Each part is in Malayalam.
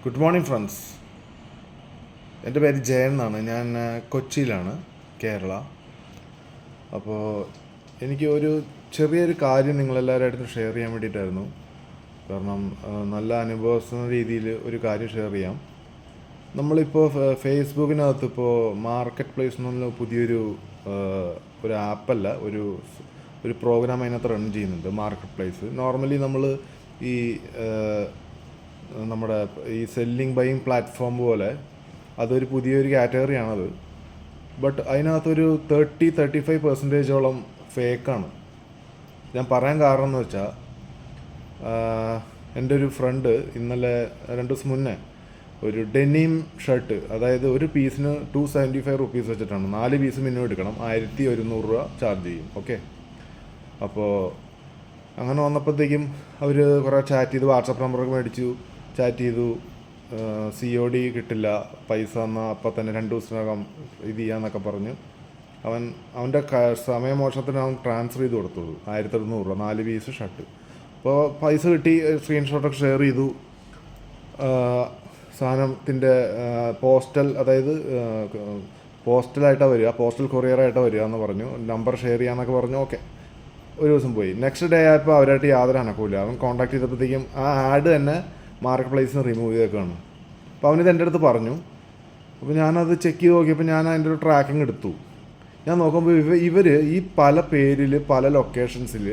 Good morning friends. എൻ്റെ പേര് ജയൻ എന്നാണ്. ഞാൻ കൊച്ചിയിലാണ്, കേരള. അപ്പോൾ എനിക്ക് ഒരു ചെറിയൊരു കാര്യം നിങ്ങളെല്ലാവരുമായിട്ടും ഷെയർ ചെയ്യാൻ വേണ്ടിയിട്ടായിരുന്നു. കാരണം നല്ല അനുഭവ രീതിയിൽ ഒരു കാര്യം ഷെയർ ചെയ്യാം. നമ്മളിപ്പോൾ ഫേസ്ബുക്കിനകത്ത് ഇപ്പോൾ മാർക്കറ്റ് പ്ലേസ് എന്നുള്ള പുതിയൊരു ഒരു ആപ്പല്ല, ഒരു പ്രോഗ്രാം അതിനകത്ത് റൺ ചെയ്യുന്നുണ്ട്. മാർക്കറ്റ് പ്ലേസ് നോർമലി നമ്മൾ ഈ നമ്മുടെ ഈ സെല്ലിംഗ് ബൈയിങ് പ്ലാറ്റ്ഫോം പോലെ അതൊരു പുതിയൊരു കാറ്റഗറിയാണത്. ബട്ട് അതിനകത്തൊരു 35% ഫേക്കാണ്. ഞാൻ പറയാൻ കാരണം എന്ന് വെച്ചാൽ, എൻ്റെ ഒരു ഫ്രണ്ട് ഇന്നലെ 2 ദിവസം മുന്നേ ഒരു ഡെനിം ഷർട്ട്, അതായത് ഒരു പീസിന് 275 റുപ്പീസ് വെച്ചിട്ടാണ്, 4 പീസ് മിനിമം എടുക്കണം, 1100 രൂപ ചാർജ് ചെയ്യും. ഓക്കെ, അപ്പോൾ അങ്ങനെ വന്നപ്പോഴത്തേക്കും അവർ കുറേ ചാറ്റ് ചെയ്തു, വാട്സപ്പ് നമ്പറൊക്കെ മേടിച്ചു, ചാറ്റ് ചെയ്തു. COD കിട്ടില്ല, പൈസ എന്നാൽ അപ്പം തന്നെ 2 ദിവസത്തിനകം ഇത് ചെയ്യാമെന്നൊക്കെ പറഞ്ഞ് അവൻ്റെ സമയമോശത്തിന് അവൻ ട്രാൻസ്ഫർ ചെയ്ത് കൊടുത്തുള്ളൂ 1200 രൂപ, 4 പീസ് ഷർട്ട്. അപ്പോൾ പൈസ കിട്ടി, സ്ക്രീൻഷോട്ടൊക്കെ ഷെയർ ചെയ്തു. സാധനത്തിൻ്റെ പോസ്റ്റൽ, അതായത് പോസ്റ്റലായിട്ടാണ് വരിക, പോസ്റ്റൽ കൊറിയറായിട്ടാണ് വരിക എന്ന് പറഞ്ഞു. നമ്പർ ഷെയർ ചെയ്യാമെന്നൊക്കെ പറഞ്ഞു. ഓക്കെ, ഒരു ദിവസം പോയി. നെക്സ്റ്റ് ഡേ ആയപ്പോൾ അവരായിട്ട് യാതൊരു അനക്കൂല. അവൻ കോൺടാക്ട് ചെയ്തപ്പോഴത്തേക്കും ആ ആഡ് തന്നെ മാർക്കറ്റ് പ്ലേസിൽ നിന്ന് റിമൂവ് ചെയ്തേക്കാണ്. അപ്പോൾ അവനിത് എൻ്റെ അടുത്ത് പറഞ്ഞു. അപ്പോൾ ഞാനത് ചെക്ക് ചെയ്ത് നോക്കിയപ്പോൾ ഞാൻ അതിൻ്റെ ഒരു ട്രാക്കിംഗ് എടുത്തു. ഞാൻ നോക്കുമ്പോൾ ഇവർ ഈ പല പേരിൽ, പല ലൊക്കേഷൻസിൽ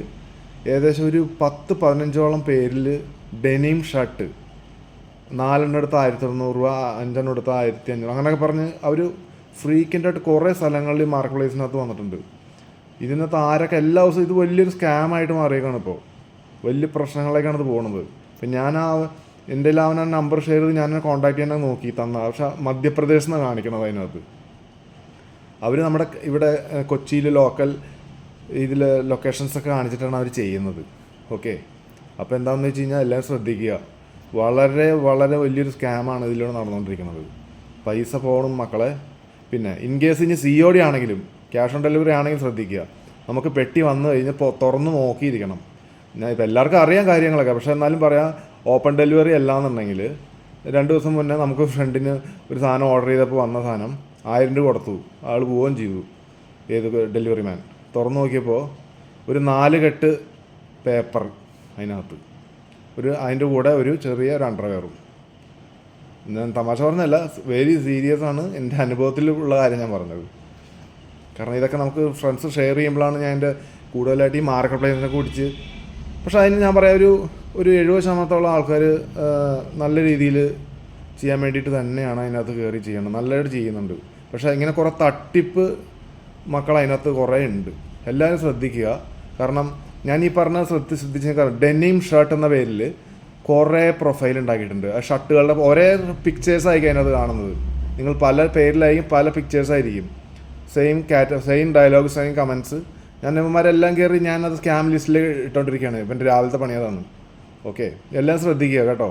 ഏകദേശം ഒരു 10-15 പേരിൽ ഡെനിം ഷർട്ട് 4 എടുത്ത് 1200 രൂപ, 5 എടുത്ത് 1500, അങ്ങനെയൊക്കെ പറഞ്ഞ് അവർ ഫ്രീക്വൻ്റായിട്ട് കുറേ സ്ഥലങ്ങളിൽ മാർക്കറ്റ് പ്ലേസിനകത്ത് വന്നിട്ടുണ്ട്. ഇതിനകത്ത് ആരൊക്കെ എല്ലാ ദിവസവും ഇത് വലിയൊരു സ്കാമായിട്ട് മാറിയേക്കാണ്. ഇപ്പോൾ വലിയ പ്രശ്നങ്ങളിലേക്കാണ് ഇത് പോകുന്നത്. അപ്പം ഞാൻ എൻ്റെ അവൻ ആ നമ്പർ ഷെയർ ചെയ്ത് ഞാൻ കോൺടാക്ട് ചെയ്യാൻ നോക്കി തന്ന, പക്ഷെ മധ്യപ്രദേശിൽ നിന്നാണ് കാണിക്കണത്. അതിനകത്ത് അവർ നമ്മുടെ ഇവിടെ കൊച്ചിയിൽ ലോക്കൽ ഇതിൽ ലൊക്കേഷൻസൊക്കെ കാണിച്ചിട്ടാണ് അവർ ചെയ്യുന്നത്. ഓക്കെ, അപ്പോൾ എന്താണെന്ന് വെച്ച് കഴിഞ്ഞാൽ എല്ലാവരും ശ്രദ്ധിക്കുക. വളരെ വളരെ വലിയൊരു സ്കാമാണ് ഇതിലൂടെ നടന്നുകൊണ്ടിരിക്കുന്നത്. പൈസ പോകണം മക്കളെ. പിന്നെ ഇൻ കേസ് ഇനി COD ആണെങ്കിലും ക്യാഷ് ഓൺ ഡെലിവറി ആണെങ്കിലും ശ്രദ്ധിക്കുക. നമുക്ക് പെട്ടി വന്നു കഴിഞ്ഞ് തുറന്ന് നോക്കിയിരിക്കണം. ഞാൻ ഇപ്പോൾ എല്ലാവർക്കും അറിയാം കാര്യങ്ങളൊക്കെ, പക്ഷേ എന്നാലും പറയാം, ഓപ്പൺ ഡെലിവറി അല്ലാന്നുണ്ടെങ്കിൽ 2 ദിവസം മുന്നേ നമുക്ക് ഫ്രണ്ടിന് ഒരു സാധനം ഓർഡർ ചെയ്തപ്പോൾ വന്ന സാധനം 1000 രൂപ കൊടുത്തു, ആൾ പോവുകയും ചെയ്തു. ഏത് ഡെലിവറി മാൻ തുറന്നു നോക്കിയപ്പോൾ ഒരു 4 കെട്ട് പേപ്പർ അതിനകത്ത്, അതിൻ്റെ കൂടെ ഒരു ചെറിയ അണ്ടർവെയറും. ഞാൻ തമാശ പറഞ്ഞല്ല, വെരി സീരിയസ് ആണ്. എൻ്റെ അനുഭവത്തിലുള്ള കാര്യം ഞാൻ പറഞ്ഞത്. കാരണം ഇതൊക്കെ നമുക്ക് ഫ്രണ്ട്സ് ഷെയർ ചെയ്യുമ്പോഴാണ് ഞാൻ എൻ്റെ കൂടുതലായിട്ട് ഈ മാർക്കറ്റ് പ്ലേസിനെ കുറിച്ച്. പക്ഷേ അതിന് ഞാൻ പറയാം, ഒരു 70% ആൾക്കാർ നല്ല രീതിയിൽ ചെയ്യാൻ വേണ്ടിയിട്ട് തന്നെയാണ് അതിനകത്ത് കയറി ചെയ്യണം, നല്ലതായിട്ട് ചെയ്യുന്നുണ്ട്. പക്ഷേ ഇങ്ങനെ കുറേ തട്ടിപ്പ് മക്കൾ അതിനകത്ത് കുറേ ഉണ്ട്. എല്ലാവരും ശ്രദ്ധിക്കുക. കാരണം ഞാൻ ഈ പറഞ്ഞ ശ്രദ്ധിച്ച ഡെനിം ഷർട്ട് എന്ന പേരിൽ കുറേ പ്രൊഫൈൽ ഉണ്ടാക്കിയിട്ടുണ്ട്. ആ ഷർട്ടുകളുടെ ഒരേ പിക്ചേഴ്സായിരിക്കും അതിനകത്ത് കാണുന്നത്. നിങ്ങൾ പല പേരിലായിരിക്കും, പല പിക്ചേഴ്സായിരിക്കും, സെയിം ഡയലോഗ്, സെയിം കമൻസ്. ഞാൻ ഇവന്മാരെല്ലാം കയറി ഞാനത് സ്കാം ലിസ്റ്റിൽ ഇട്ടുകൊണ്ടിരിക്കുകയാണ്. ഇപ്പം എൻ്റെ രാവിലത്തെ പണി അതാണ്. ഓക്കെ, എല്ലാം ശ്രദ്ധിക്കുക കേട്ടോ.